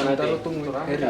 Kita lo tunggu Heri.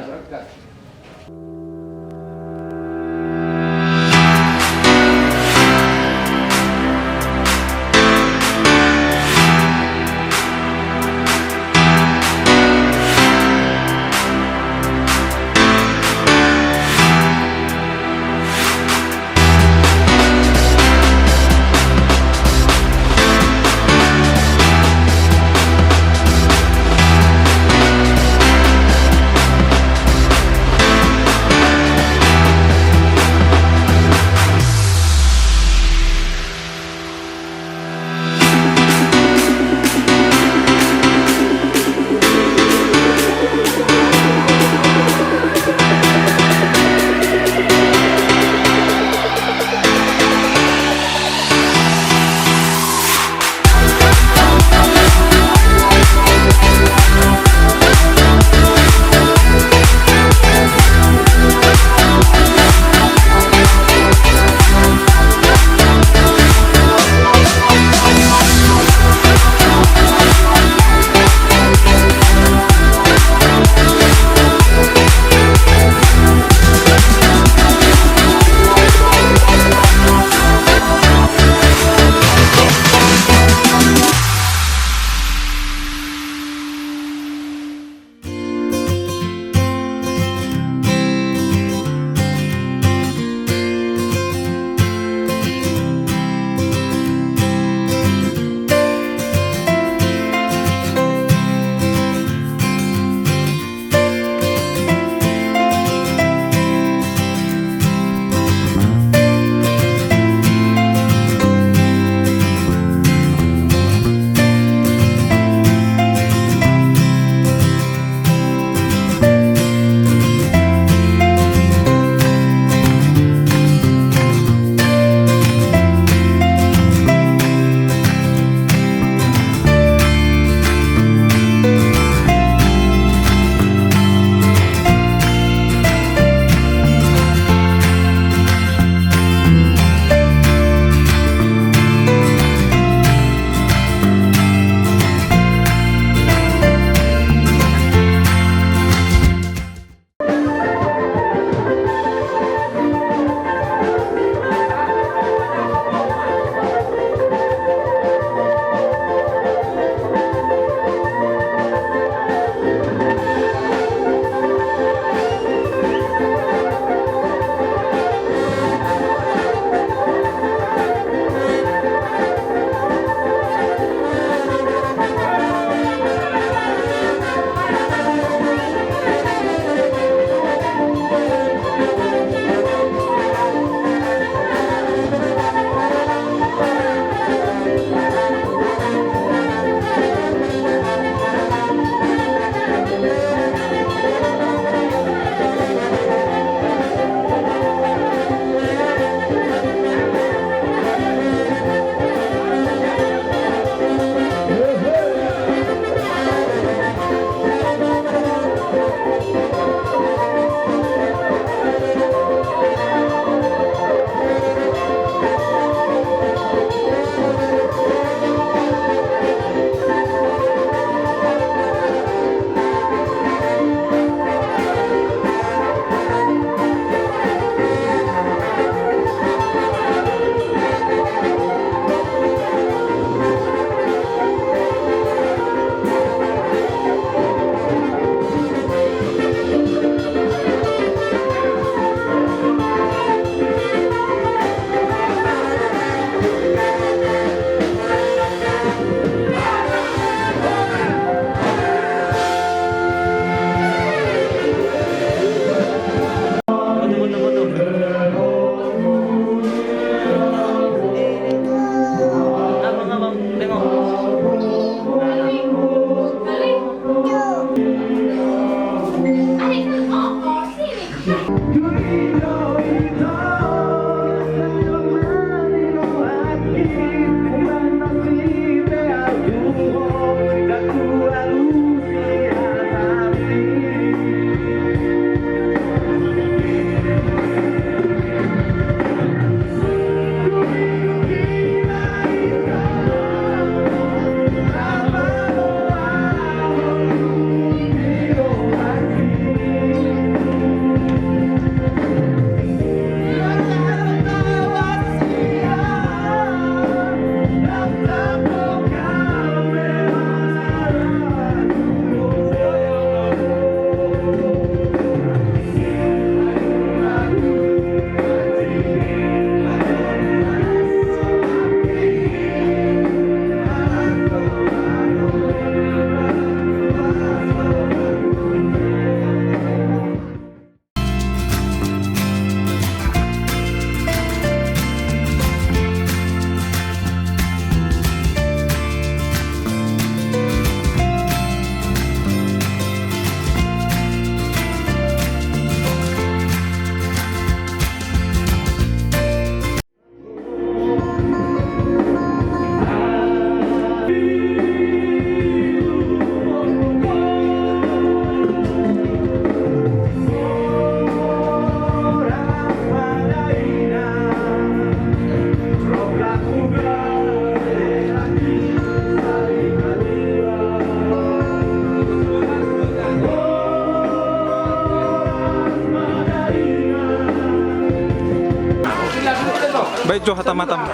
baik jo hatam-hatam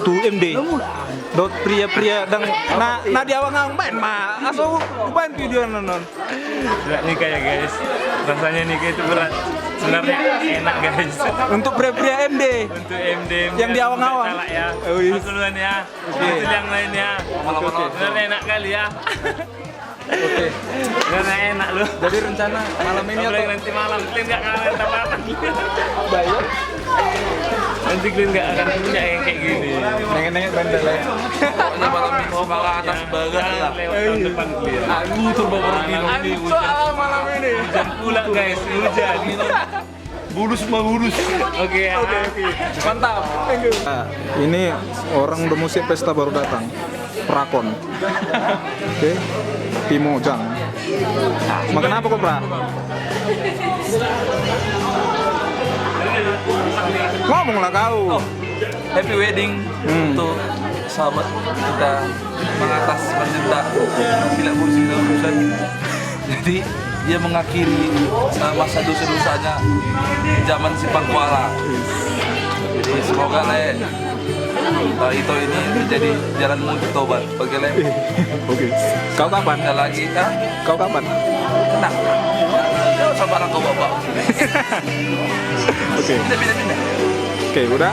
tu MD dot pria-pria dan na di awang-awang main ma aso main video non Berat nikah ya guys. Rasanya nikah itu berat. Sebenarnya enak guys. untuk pria-pria MD Untuk MD Yang di awang-awang. salah ya. Oh, iya. Aku duluan ya. Oke. Itu yang lainnya. Sebenarnya enak kali ya. oke Sebenarnya enak loh. jadi rencana malam ini Apalagi atau nanti malam kalian nggak akan apa-apa. bayar Nanti kalian nggak akan punya yang kayak gini. nengek-nengek bandel ya Pokoknya malam ini semangat atas bagas lah. Lewat tahun depan kalian. Aku turbo berpino ini hujan. malam ini Hujan pula guys, hujan. Bulus mah bulus. Oke ya. mantap thank you ini orang udah musik pesta baru datang Prakon oke Timo Jang makan apa kok pra ngomonglah kau Happy wedding untuk sahabat kita mengatas mencinta tidak kursi dalam urusan. Jadi dia mengakhiri masa dosa-dosanya di zaman si Pangkuala. Jadi semoga itu ini menjadi jalan menuju tobat bagi Le. oke kau kapan Ada lagi kan? kau kapan Tenang. Jangan sabar kau bapak. oke Pindah. oke udah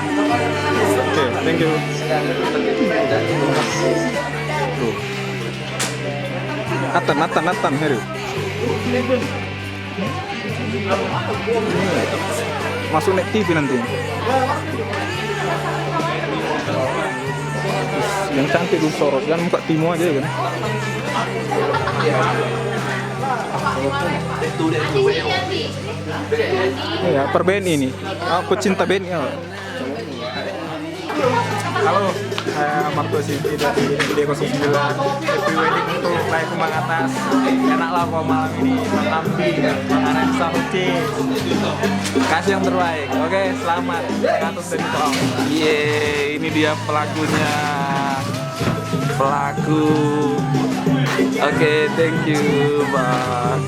oke thank you tuh Atan Heru masuk net TV nanti yang cantik tuh sorot kan muka Timo aja kan ya per BNI ini pecinta BNI ya. Halo, saya Marco Siti dari Video 09. Happy wedding untuk Lai Kembang Atas. Enaklah kok malam ini Bang Ambi, Bang Arensa Uci. Kasih yang terbaik. Oke, selamat. Gatot dan Tolong. Ini dia pelakunya. Pelaku. Oke, thank you, Bang.